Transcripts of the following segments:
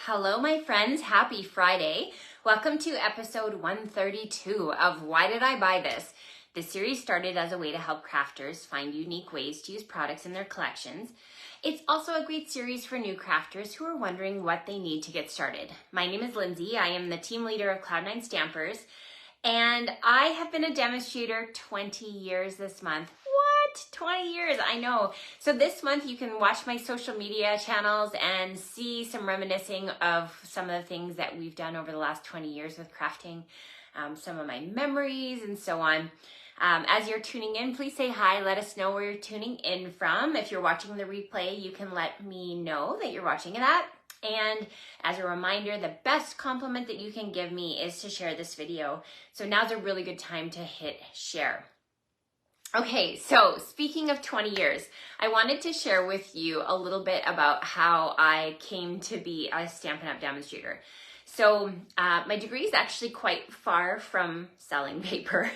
Hello, my friends. Happy Friday. Welcome to episode 132 of Why Did I Buy This? This series started as a way to help crafters find unique ways to use products in their collections. It's also a great series for new crafters who are wondering what they need to get started. My name is Lindsay. I am the team leader of Cloud9 Stampers, and I have been a demonstrator 20 years this month. 20 years, I know. So this month you can watch my social media channels and see some reminiscing of some of the things that we've done over the last 20 years with crafting, some of my memories and so on. As you're tuning in, please say hi. Let us know where you're tuning in from. If you're watching the replay, you can let me know that you're watching it at. And as a reminder, the best compliment that you can give me is to share this video. So now's a really good time to hit share. Okay, so speaking of 20 years, I wanted to share with you a little bit about how I came to be a Stampin' Up! Demonstrator. So my degree is actually quite far from selling paper.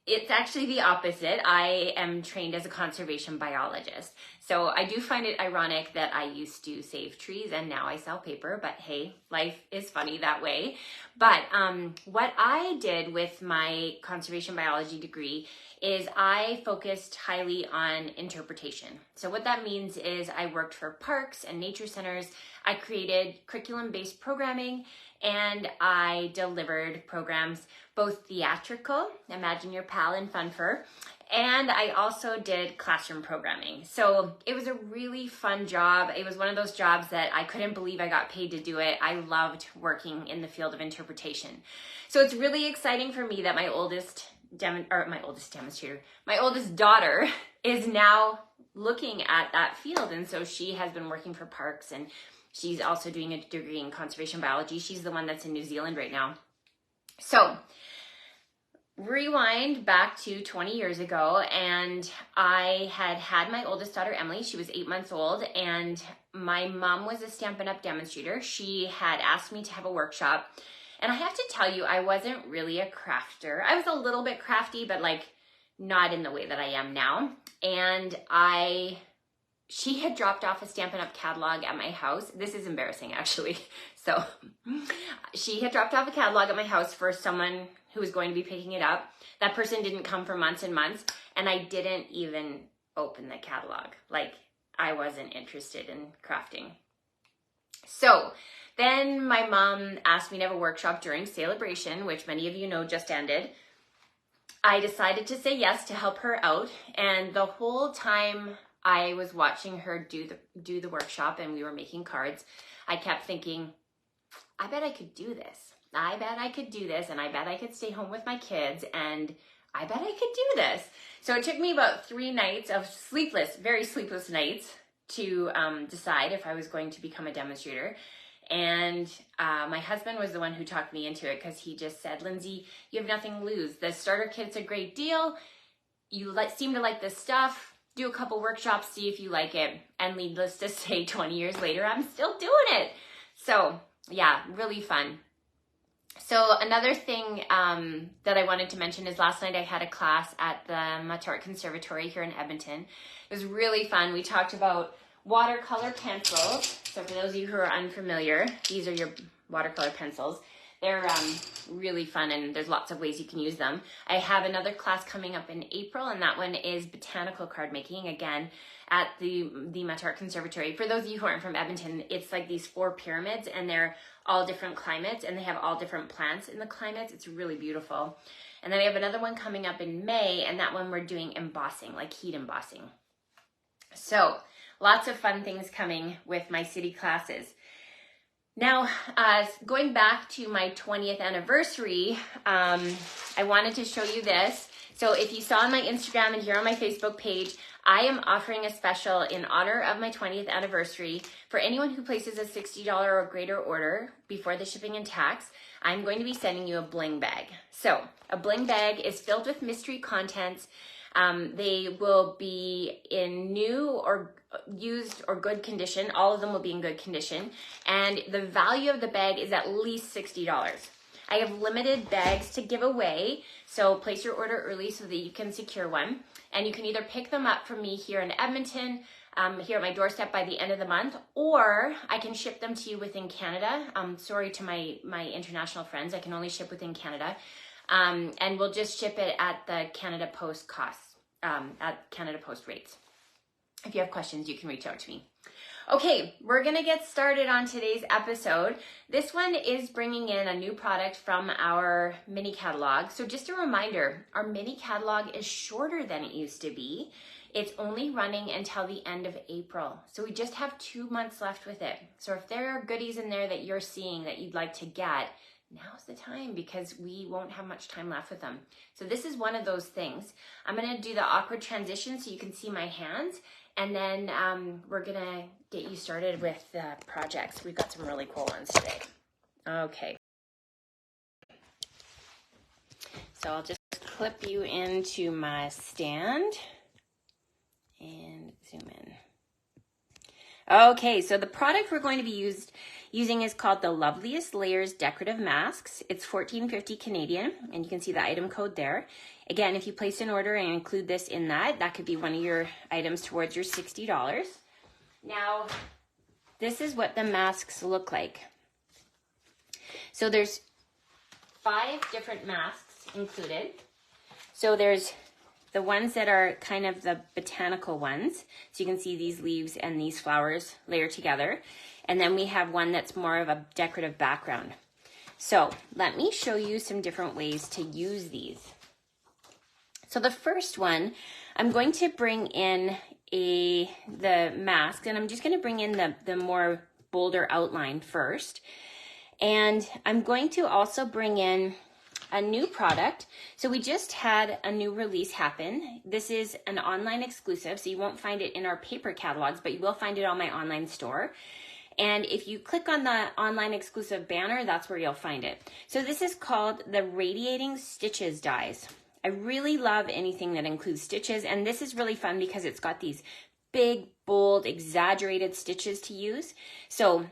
It's actually the opposite. I am trained as a conservation biologist. So I do find it ironic that I used to save trees and now I sell paper, but hey, life is funny that way. But what I did with my conservation biology degree is I focused highly on interpretation. So what that means is I worked for parks and nature centers. I created curriculum-based programming and I delivered programs, both theatrical, Imagine Your Pal and Fun Fur, and I also did classroom programming. So it was a really fun job. It was one of those jobs that I couldn't believe I got paid to do it. I loved working in the field of interpretation. So it's really exciting for me that my oldest daughter is now looking at that field. And so she has been working for parks and she's also doing a degree in conservation biology. She's the one that's in New Zealand right now. So rewind back to 20 years ago, and I had my oldest daughter, Emily. She was 8 months old, and my mom was a Stampin' Up! Demonstrator. She had asked me to have a workshop, and I have to tell you, I wasn't really a crafter. I was a little bit crafty, but like not in the way that I am now. And she had dropped off a Stampin' Up! Catalog at my house. This is embarrassing, actually. So she had dropped off a catalog at my house for someone who was going to be picking it up. That person didn't come for months and months, and I didn't even open the catalog. Like, I wasn't interested in crafting. So then my mom asked me to have a workshop during Celebration, which many of you know just ended. I decided to say yes to help her out, and the whole time I was watching her do the workshop and we were making cards, I kept thinking, I bet I could do this. I bet I could do this, and I bet I could stay home with my kids, and I bet I could do this. So it took me about 3 nights of very sleepless nights to decide if I was going to become a demonstrator. And my husband was the one who talked me into it, because he just said, Lindsay, you have nothing to lose. The starter kit's a great deal. You seem to like this stuff. Do a couple workshops, see if you like it. And needless to say, 20 years later, I'm still doing it. So yeah, really fun. So another thing that I wanted to mention is last night I had a class at the Art Conservatory here in Edmonton. It was really fun. We talked about watercolor pencils. So for those of you who are unfamiliar, these are your watercolor pencils. They're really fun, and there's lots of ways you can use them. I have another class coming up in April, and that one is botanical card making, again, at the Art Conservatory. For those of you who aren't from Edmonton, it's like these 4 pyramids, and they're all different climates, and they have all different plants in the climates. It's really beautiful. And then I have another one coming up in May, and that one we're doing embossing, like heat embossing. So lots of fun things coming with my city classes. Now, going back to my 20th anniversary, I wanted to show you this. So if you saw on my Instagram and here on my Facebook page, I am offering a special in honor of my 20th anniversary. For anyone who places a $60 or greater order before the shipping and tax, I'm going to be sending you a bling bag. So a bling bag is filled with mystery contents. They will be in new or used or good condition. All of them will be in good condition. And the value of the bag is at least $60. I have limited bags to give away, so place your order early so that you can secure one. And you can either pick them up from me here in Edmonton, here at my doorstep by the end of the month, or I can ship them to you within Canada. Sorry to my international friends, I can only ship within Canada. And we'll just ship it at the Canada Post costs, at Canada Post rates. If you have questions, you can reach out to me. Okay, we're gonna get started on today's episode. This one is bringing in a new product from our mini catalog. So just a reminder, our mini catalog is shorter than it used to be. It's only running until the end of April. So we just have 2 months left with it. So if there are goodies in there that you're seeing that you'd like to get, now's the time, because we won't have much time left with them. So this is one of those things. I'm gonna do the awkward transition so you can see my hands, and then we're gonna get you started with the projects. We've got some really cool ones today. Okay. So I'll just clip you into my stand and zoom in. Okay, so the product we're going to be using is called the Loveliest Layers Decorative Masks. It's $14.50 Canadian, and you can see the item code there. Again, if you place an order and include this in that could be one of your items towards your $60. Now, this is what the masks look like. So there's 5 different masks included. So there's the ones that are kind of the botanical ones. So you can see these leaves and these flowers layered together. And then we have one that's more of a decorative background. So let me show you some different ways to use these. So the first one, I'm going to bring in the mask, and I'm just going to bring in the more bolder outline first. And I'm going to also bring in a new product. So we just had a new release happen. This is an online exclusive, so you won't find it in our paper catalogs, but you will find it on my online store. And if you click on the online exclusive banner, that's where you'll find it. So this is called the Radiating Stitches dies. I really love anything that includes stitches, and this is really fun because it's got these big, bold, exaggerated stitches to use. So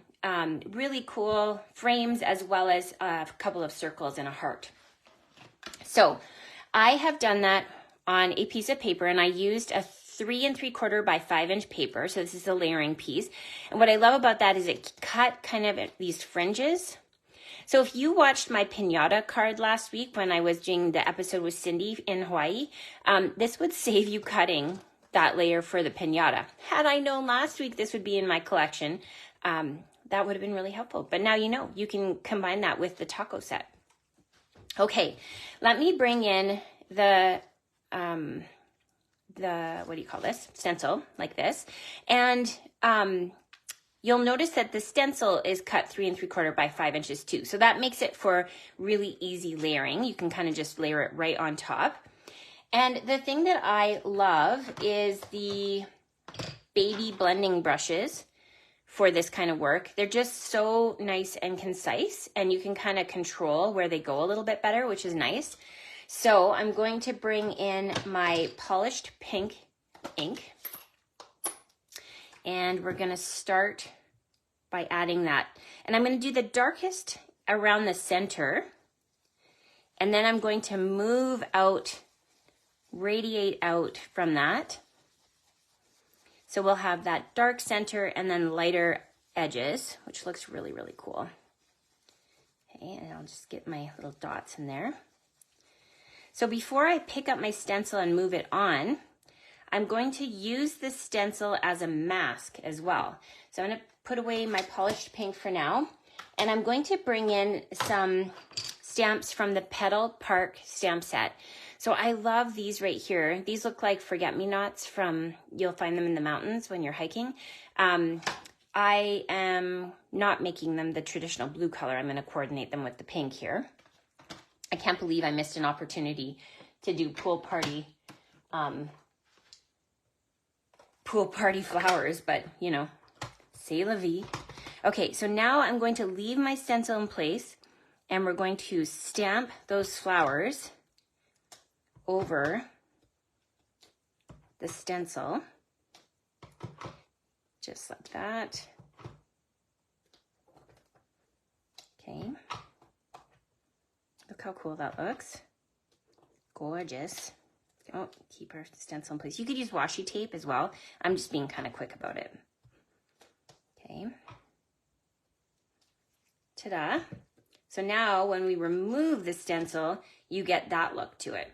really cool frames, as well as a couple of circles and a heart. So I have done that on a piece of paper, and I used a 3 3/4 by 5 inch paper. So this is a layering piece. And what I love about that is it cut kind of at these fringes. So if you watched my piñata card last week when I was doing the episode with Cindy in Hawaii, this would save you cutting that layer for the piñata. Had I known last week this would be in my collection, that would have been really helpful. But now you know, you can combine that with the taco set. Okay, let me bring in the what do you call this? Stencil, like this. And you'll notice that the stencil is cut 3 3/4 by 5 inches too. So that makes it for really easy layering. You can kind of just layer it right on top. And the thing that I love is the baby blending brushes for this kind of work. They're just so nice and concise, and you can kind of control where they go a little bit better, which is nice. So I'm going to bring in my polished pink ink, and we're going to start by adding that. And I'm going to do the darkest around the center, and then I'm going to move out, radiate out from that. So we'll have that dark center and then lighter edges, which looks really, really cool. Okay, and I'll just get my little dots in there. So before I pick up my stencil and move it on, I'm going to use the stencil as a mask as well. So I'm going to put away my polished pink for now, and I'm going to bring in some stamps from the Petal Park stamp set. So I love these right here. These look like forget-me-nots from, you'll find them in the mountains when you're hiking. I am not making them the traditional blue color. I'm going to coordinate them with the pink here. I can't believe I missed an opportunity to do pool party flowers, but you know, c'est la vie. Okay, so now I'm going to leave my stencil in place, and we're going to stamp those flowers over the stencil, just like that. Okay. Look how cool that looks. Gorgeous. Oh, keep our stencil in place. You could use washi tape as well. I'm just being kind of quick about it. Okay. Ta-da. So now when we remove the stencil, you get that look to it.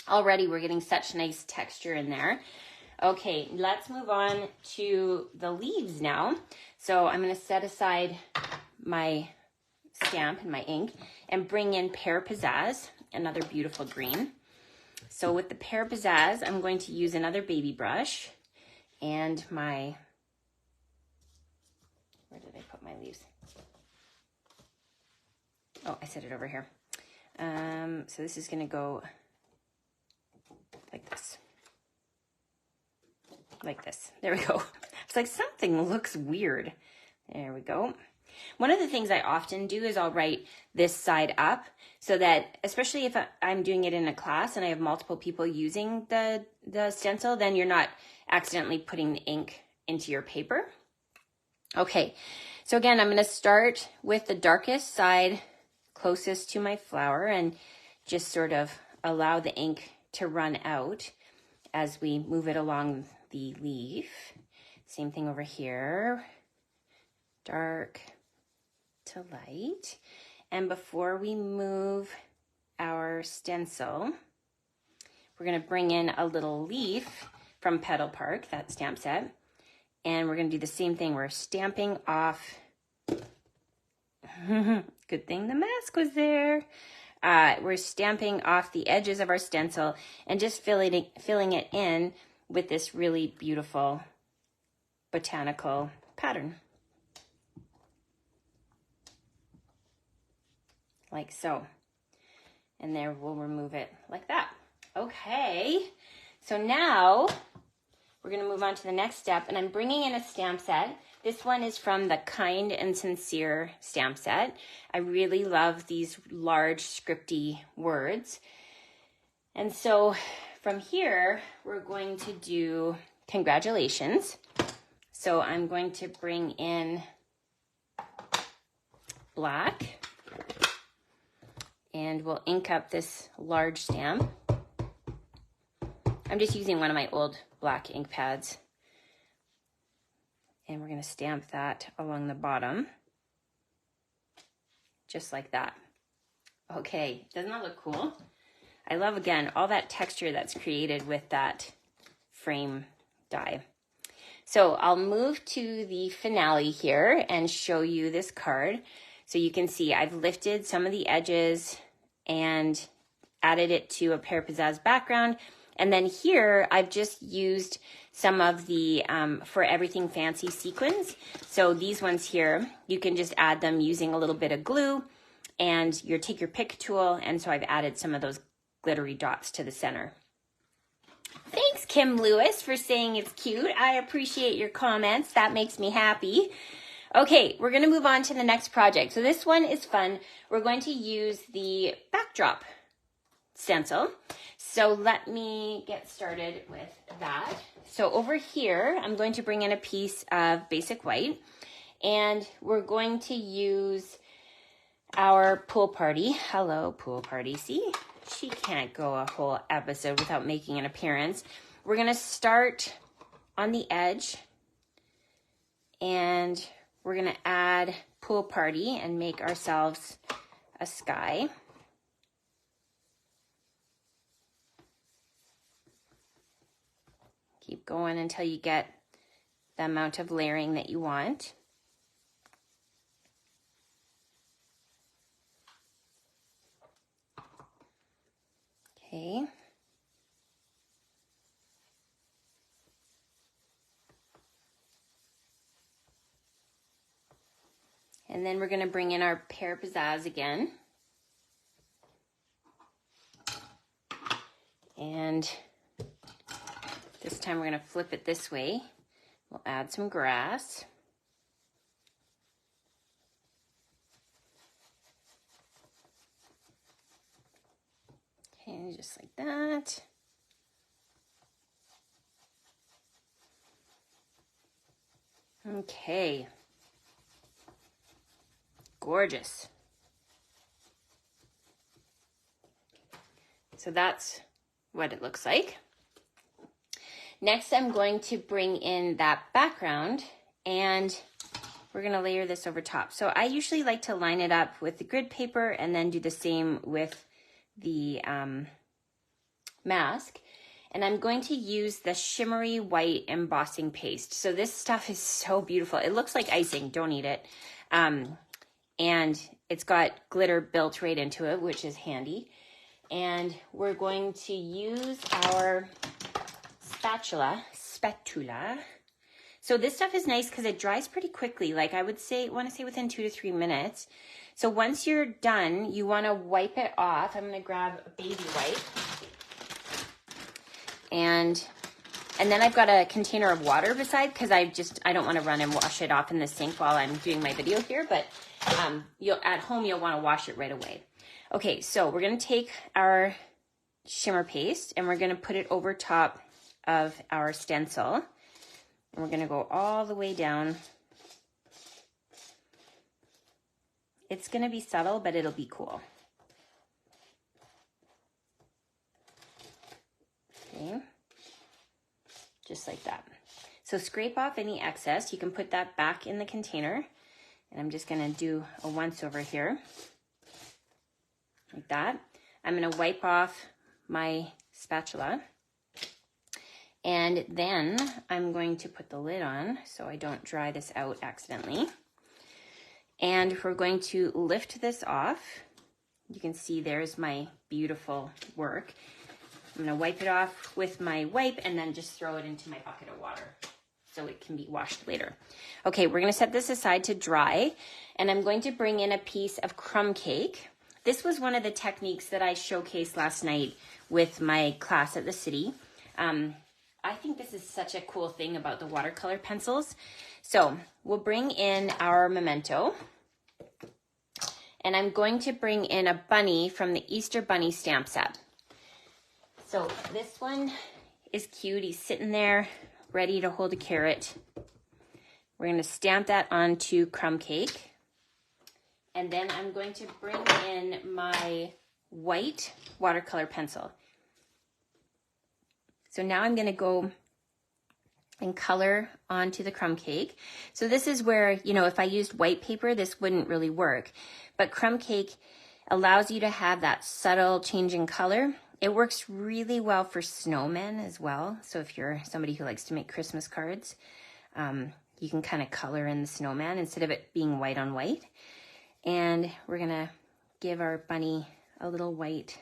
Already we're getting such nice texture in there. Okay, let's move on to the leaves now. So I'm going to set aside my stamp and my ink and bring in Pear Pizzazz, another beautiful green. So with the Pear Pizzazz, I'm going to use another baby brush and my, where did I put my leaves? Oh, I set it over here. So this is going to go like this. Like this. There we go. It's like something looks weird. There we go. One of the things I often do is I'll write this side up so that, especially if I'm doing it in a class and I have multiple people using the stencil, then you're not accidentally putting the ink into your paper. Okay, so again, I'm going to start with the darkest side closest to my flower and just sort of allow the ink to run out as we move it along the leaf. Same thing over here, dark to light. And before we move our stencil, we're going to bring in a little leaf from Petal Park, that stamp set. And we're going to do the same thing. We're stamping off. Good thing the mask was there. We're stamping off the edges of our stencil and just filling it in with this really beautiful botanical pattern. Like so. And there we'll remove it like that. Okay, so now we're going to move on to the next step, and I'm bringing in a stamp set. This one is from the Kind and Sincere stamp set. I really love these large scripty words. And so from here, we're going to do congratulations. So I'm going to bring in black, and we'll ink up this large stamp. I'm just using one of my old black ink pads. And we're going to stamp that along the bottom. Just like that. Okay, doesn't that look cool? I love, again, all that texture that's created with that frame die. So I'll move to the finale here and show you this card. So you can see I've lifted some of the edges and added it to a Pear Pizzazz background. And then here I've just used some of the For Everything Fancy sequins. So these ones here, you can just add them using a little bit of glue and you take your pick tool. And so I've added some of those glittery dots to the center. Thanks, Kim Lewis, for saying it's cute. I appreciate your comments. That makes me happy. Okay, we're going to move on to the next project. So this one is fun. We're going to use the backdrop stencil. So let me get started with that. So over here, I'm going to bring in a piece of basic white, and we're going to use our pool party. Hello, pool party. See, she can't go a whole episode without making an appearance. We're going to start on the edge, and we're going to add pool party and make ourselves a sky. Keep going until you get the amount of layering that you want. Okay. And then we're going to bring in our Pear Pizzazz again. And this time we're going to flip it this way. We'll add some grass. Okay, just like that. Okay. Gorgeous. So that's what it looks like. Next, I'm going to bring in that background and we're going to layer this over top. So I usually like to line it up with the grid paper and then do the same with the mask. And I'm going to use the shimmery white embossing paste. So this stuff is so beautiful. It looks like icing, don't eat it. And it's got glitter built right into it, which is handy. And we're going to use our spatula. So this stuff is nice because it dries pretty quickly. Like I want to say within 2 to 3 minutes. So once you're done, you want to wipe it off. I'm going to grab a baby wipe. And then I've got a container of water beside because I don't want to run and wash it off in the sink while I'm doing my video here, but at home you'll want to wash it right away. Okay, so we're going to take our shimmer paste and we're going to put it over top of our stencil. And we're going to go all the way down. It's going to be subtle, but it'll be cool. Okay. Just like that. So scrape off any excess. You can put that back in the container. And I'm just going to do a once over here. Like that. I'm going to wipe off my spatula. And then I'm going to put the lid on so I don't dry this out accidentally. And we're going to lift this off. You can see there's my beautiful work. I'm going to wipe it off with my wipe and then just throw it into my bucket of water so it can be washed later. Okay, we're going to set this aside to dry. And I'm going to bring in a piece of crumb cake. This was one of the techniques that I showcased last night with my class at the city. I think this is such a cool thing about the watercolor pencils. So we'll bring in our memento. And I'm going to bring in a bunny from the Easter Bunny stamp set. So this one is cute. He's sitting there ready to hold a carrot. We're going to stamp that onto crumb cake. And then I'm going to bring in my white watercolor pencil. So now I'm going to go and color onto the crumb cake. So this is where, if I used white paper, this wouldn't really work. But crumb cake allows you to have that subtle change in color. It works really well for snowmen as well. So if you're somebody who likes to make Christmas cards, you can kind of color in the snowman instead of it being white on white. And we're going to give our bunny a little white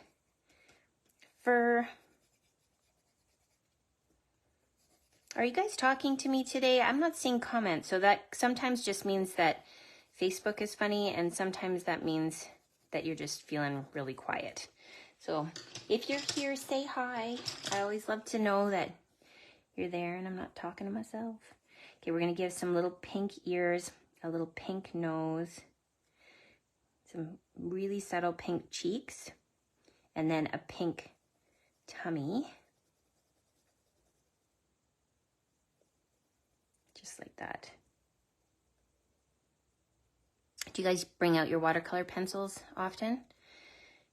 fur. Are you guys talking to me today? I'm not seeing comments, so that sometimes just means that Facebook is funny, and sometimes that means that you're just feeling really quiet. So if you're here, say hi. I always love to know that you're there and I'm not talking to myself. Okay, we're going to give some little pink ears, a little pink nose, some really subtle pink cheeks, and then a pink tummy. Just like that. Do you guys bring out your watercolor pencils often?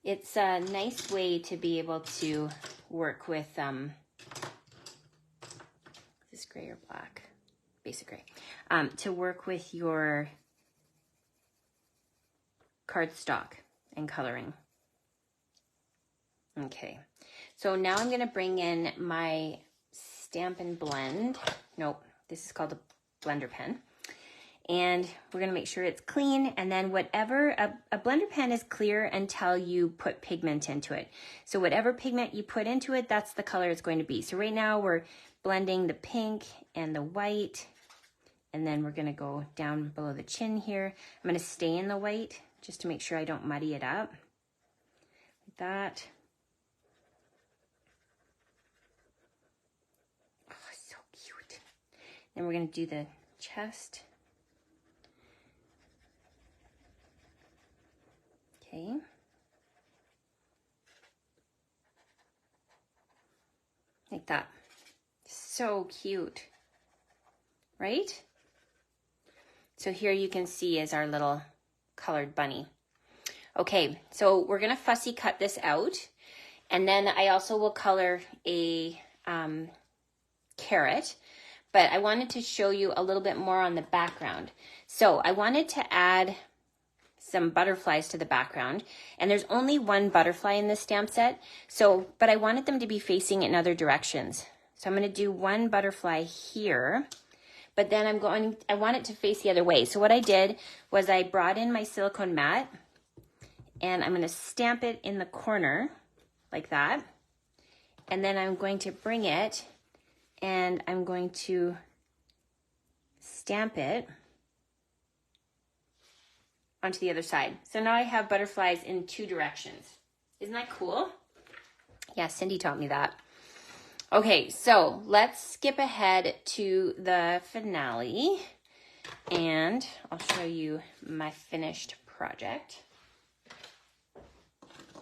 It's a nice way to be able to work with, is this gray or black? Basic gray. To work with your cardstock and coloring. Okay, so now I'm going to bring in my Stampin' Blend. Nope. This is called a blender pen. And we're going to make sure it's clean. And then whatever, a blender pen is clear until you put pigment into it. So whatever pigment you put into it, that's the color it's going to be. So right now we're blending the pink and the white. And then we're going to go down below the chin here. I'm going to stay in the white just to make sure I don't muddy it up. Like that. Then we're going to do the chest. Okay. Like that. So cute. Right? So here you can see is our little colored bunny. Okay, so we're going to fussy cut this out. And then I also will color a carrot, but I wanted to show you a little bit more on the background. So I wanted to add some butterflies to the background, and there's only one butterfly in this stamp set, but I wanted them to be facing in other directions. So I'm going to do one butterfly here, but then I want it to face the other way. So what I did was I brought in my silicone mat, and I'm going to stamp it in the corner like that. And then I'm going to bring it and I'm going to stamp it onto the other side. So now I have butterflies in two directions. Isn't that cool? Yeah, Cindy taught me that. Okay, so let's skip ahead to the finale and I'll show you my finished project.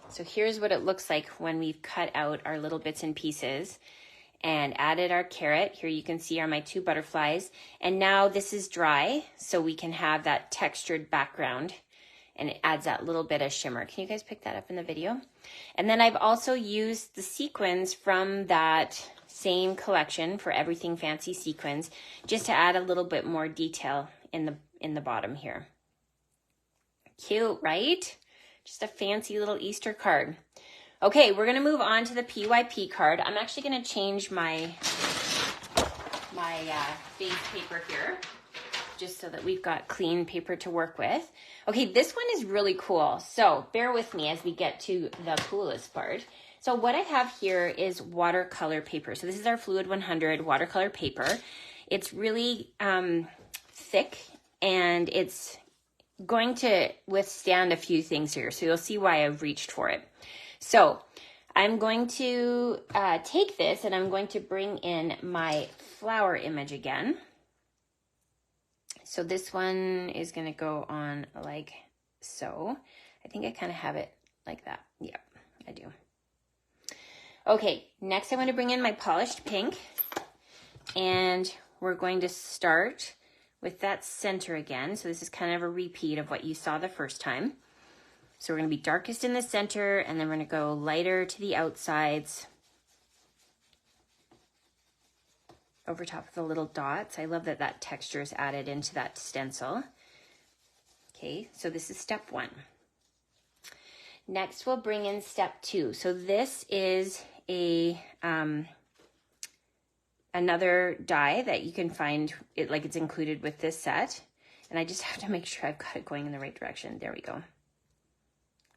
So here's what it looks like when we've cut out our little bits and pieces and added our carrot. Here you can see are my two butterflies. And now this is dry, so we can have that textured background and it adds that little bit of shimmer. Can you guys pick that up in the video? And then I've also used the sequins from that same collection for Everything Fancy Sequins, just to add a little bit more detail in the bottom here. Cute, right? Just a fancy little Easter card. Okay, we're gonna move on to the PYP card. I'm actually gonna change my base paper here, just so that we've got clean paper to work with. Okay, this one is really cool. So bear with me as we get to the coolest part. So what I have here is watercolor paper. So this is our Fluid 100 watercolor paper. It's really thick and it's going to withstand a few things here. So you'll see why I've reached for it. So I'm going to take this and I'm going to bring in my flower image again. So this one is going to go on like so. I think I kind of have it like that. Yep, I do. Okay, next I'm going to bring in my polished pink and we're going to start with that center again. So this is kind of a repeat of what you saw the first time. So we're going to be darkest in the center and then we're going to go lighter to the outsides over top of the little dots. I love that that texture is added into that stencil. Okay, so this is step one. Next we'll bring in step two. So this is a another die that you can find it like it's included with this set. And I just have to make sure I've got it going in the right direction. There we go.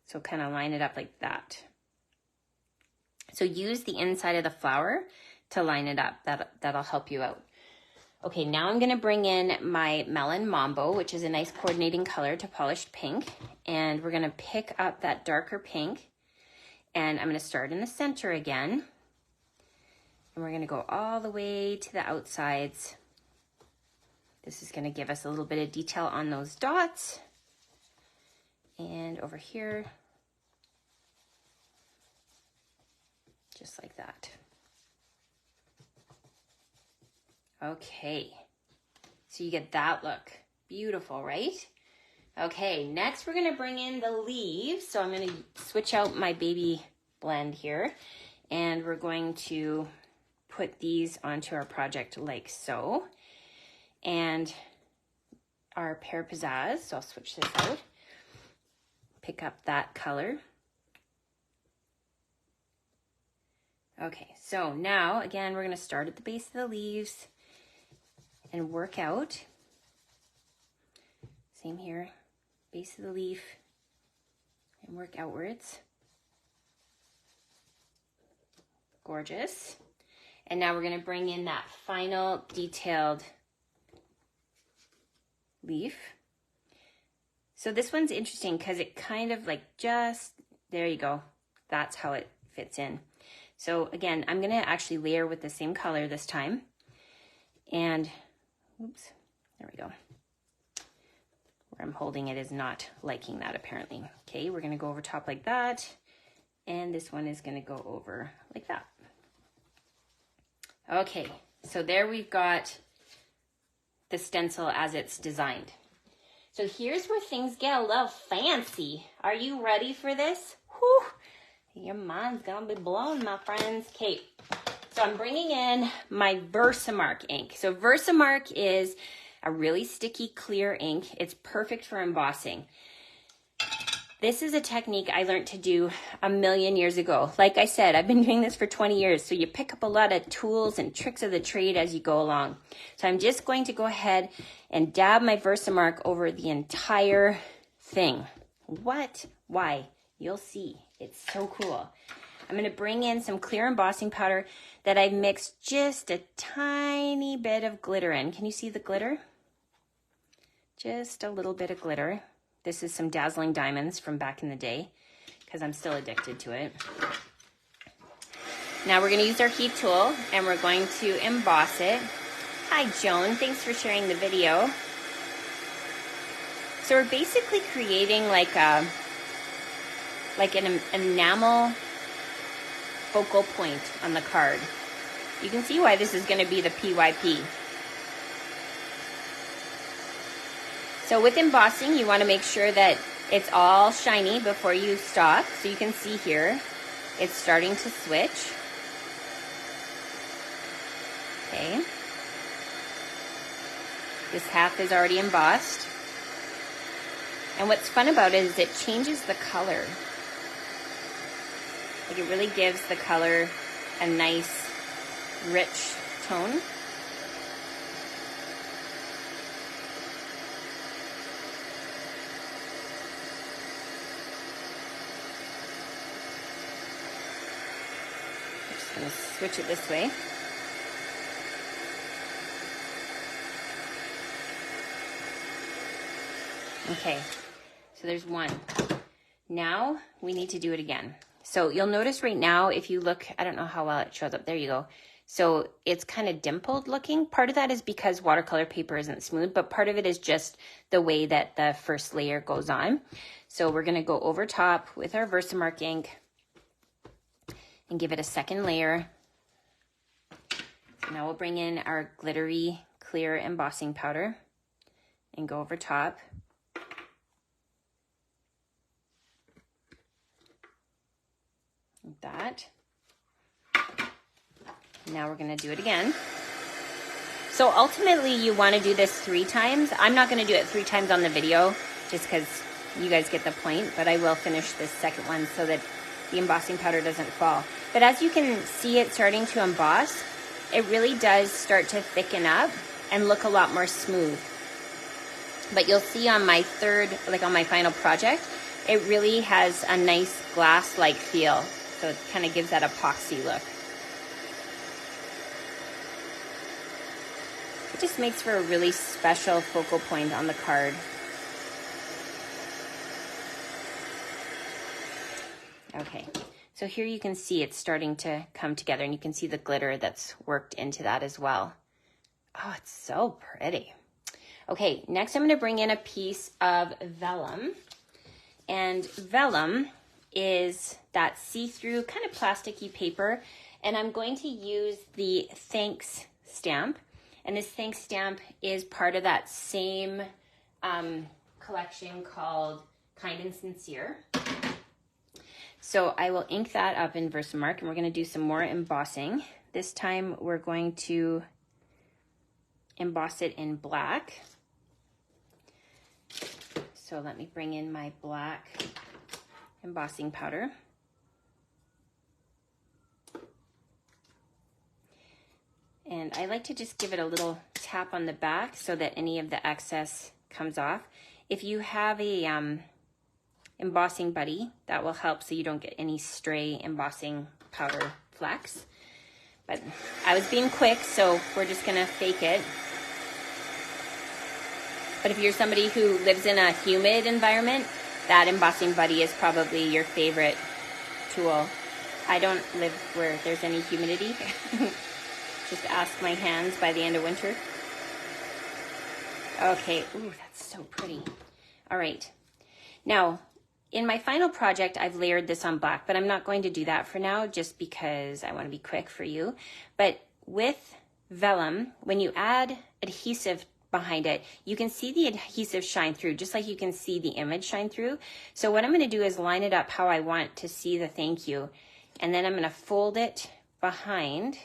So kind of line it up like that. So use the inside of the flower to line it up. That'll help you out. Okay, now I'm going to bring in my Melon Mambo, which is a nice coordinating color to polished pink. And we're going to pick up that darker pink. And I'm going to start in the center again. And we're going to go all the way to the outsides. This is going to give us a little bit of detail on those dots. And over here, just like that. Okay, so you get that look. Beautiful, right? Okay, next we're gonna bring in the leaves. So I'm gonna switch out my baby blend here and we're going to put these onto our project like so. And our Pear Pizzazz, so I'll switch this out. Pick up that color. Okay, so now again, we're gonna start at the base of the leaves and work out. Same here, base of the leaf and work outwards. Gorgeous. And now we're gonna bring in that final detailed leaf. So this one's interesting because it kind of like just, there you go. That's how it fits in. So again, I'm gonna actually layer with the same color this time. And, oops, there we go. Where I'm holding it is not liking that apparently. Okay, we're gonna go over top like that. And this one is gonna go over like that. Okay, so there we've got the stencil as it's designed. So here's where things get a little fancy. Are you ready for this? Whew. Your mind's gonna be blown, my friends. Okay, so I'm bringing in my Versamark ink. So Versamark is a really sticky clear ink. It's perfect for embossing. This is a technique I learned to do a million years ago. Like I said, I've been doing this for 20 years, so you pick up a lot of tools and tricks of the trade as you go along. So I'm just going to go ahead and dab my Versamark over the entire thing. What? Why? You'll see. It's so cool. I'm going to bring in some clear embossing powder that I mixed just a tiny bit of glitter in. Can you see the glitter? Just a little bit of glitter. This is some Dazzling Diamonds from back in the day because I'm still addicted to it. Now we're going to use our heat tool and we're going to emboss it. Hi Joan, thanks for sharing the video. So we're basically creating like an enamel focal point on the card. You can see why this is going to be the PYP. So with embossing, you want to make sure that it's all shiny before you stop. So you can see here, it's starting to switch. Okay. This half is already embossed. And what's fun about it is it changes the color. Like it really gives the color a nice, rich tone. I'm just going to switch it this way. Okay, so there's one. Now we need to do it again. So you'll notice right now, if you look, I don't know how well it shows up. There you go. So it's kind of dimpled looking. Part of that is because watercolor paper isn't smooth, but part of it is just the way that the first layer goes on. So we're going to go over top with our Versamark ink and give it a second layer. So now we'll bring in our glittery clear embossing powder and go over top. Like that. Now we're going to do it again. So ultimately you want to do this 3 times. I'm not going to do it 3 times on the video just because you guys get the point, but I will finish this second one so that the embossing powder doesn't fall. But as you can see it starting to emboss, it really does start to thicken up and look a lot more smooth. But you'll see on my on my final project, it really has a nice glass-like feel. So it kind of gives that epoxy look. It just makes for a really special focal point on the card. Okay, so here you can see it's starting to come together and you can see the glitter that's worked into that as well. Oh, it's so pretty. Okay, next I'm going to bring in a piece of vellum. And vellum is that see-through kind of plasticky paper. And I'm going to use the Thanks stamp. And this Thanks stamp is part of that same collection called Kind and Sincere. So I will ink that up in Versamark and we're going to do some more embossing. This time we're going to emboss it in black. So let me bring in my black embossing powder. And I like to just give it a little tap on the back so that any of the excess comes off. If you have a embossing buddy, that will help so you don't get any stray embossing powder flecks. But I was being quick, so we're just gonna fake it. But if you're somebody who lives in a humid environment, that embossing buddy is probably your favorite tool. I don't live where there's any humidity. Just ask my hands by the end of winter. Okay, ooh, that's so pretty. All right, now in my final project, I've layered this on black, but I'm not going to do that for now just because I want to be quick for you. But with vellum, when you add adhesive behind it, you can see the adhesive shine through, just like you can see the image shine through. So what I'm going to do is line it up how I want to see the thank you. And then I'm going to fold it behind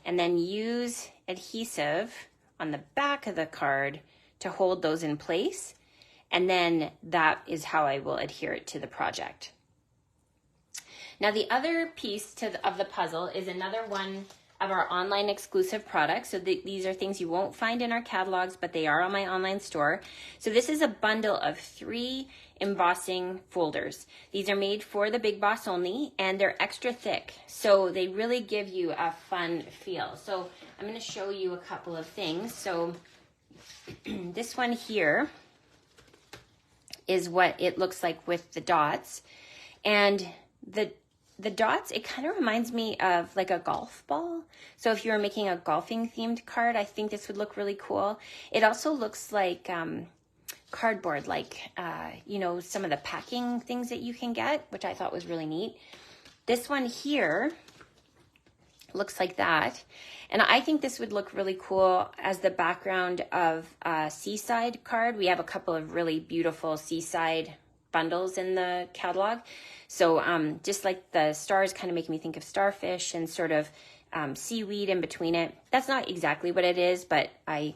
and then use adhesive on the back of the card to hold those in place. And then that is how I will adhere it to the project. Now the other piece of the puzzle is another one of our online exclusive products. So these are things you won't find in our catalogs, but they are on my online store. So this is a bundle of 3 embossing folders. These are made for the Big Boss only, and they're extra thick. So they really give you a fun feel. So I'm going to show you a couple of things. So this one here is what it looks like with the dots. And the dots, it kind of reminds me of like a golf ball. So if you were making a golfing themed card, I think this would look really cool. It also looks like cardboard, like, you know, some of the packing things that you can get, which I thought was really neat. This one here looks like that. And I think this would look really cool as the background of a seaside card. We have a couple of really beautiful seaside bundles in the catalog. So just like the stars kind of make me think of starfish and sort of seaweed in between it. That's not exactly what it is, but I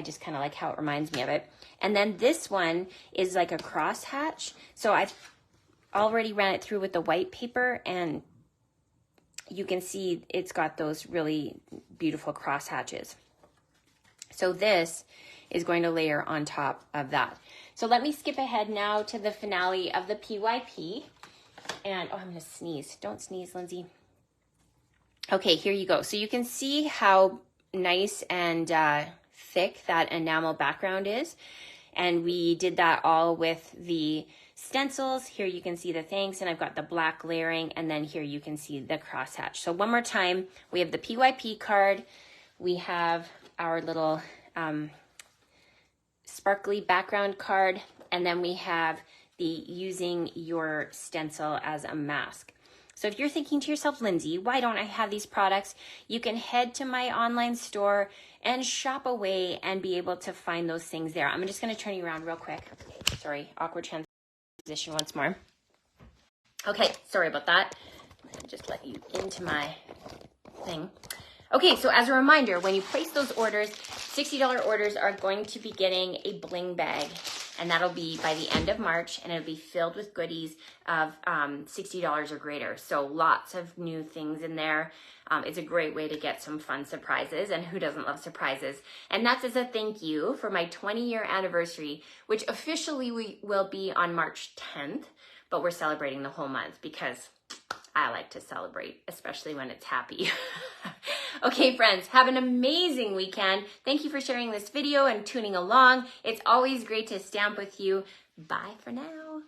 just kind of like how it reminds me of it. And then this one is like a crosshatch. So I've already ran it through with the white paper, and you can see it's got those really beautiful cross hatches. So this is going to layer on top of that. So let me skip ahead now to the finale of the PYP. And, oh, I'm going to sneeze. Don't sneeze, Lindsay. Okay, here you go. So you can see how nice and thick that enamel background is. And we did that all with the stencils. Here you can see the thanks, and I've got the black layering, and then here you can see the crosshatch. So one more time, we have the PYP card. We have our little sparkly background card, and then we have the using your stencil as a mask. So if you're thinking to yourself, Lindsay, why don't I have these products? You can head to my online store and shop away and be able to find those things there. I'm just going to turn you around real quick. Sorry, awkward transition once more. Okay, sorry about that. Let me just let you into my thing. Okay, so as a reminder, when you place those orders, $60 orders are going to be getting a bling bag, and that'll be by the end of March, and it'll be filled with goodies of $60 or greater. So lots of new things in there. It's a great way to get some fun surprises, and who doesn't love surprises? And that's as a thank you for my 20-year anniversary, which officially will be on March 10th, but we're celebrating the whole month because I like to celebrate, especially when it's happy. Okay, friends, have an amazing weekend. Thank you for sharing this video and tuning along. It's always great to stamp with you. Bye for now.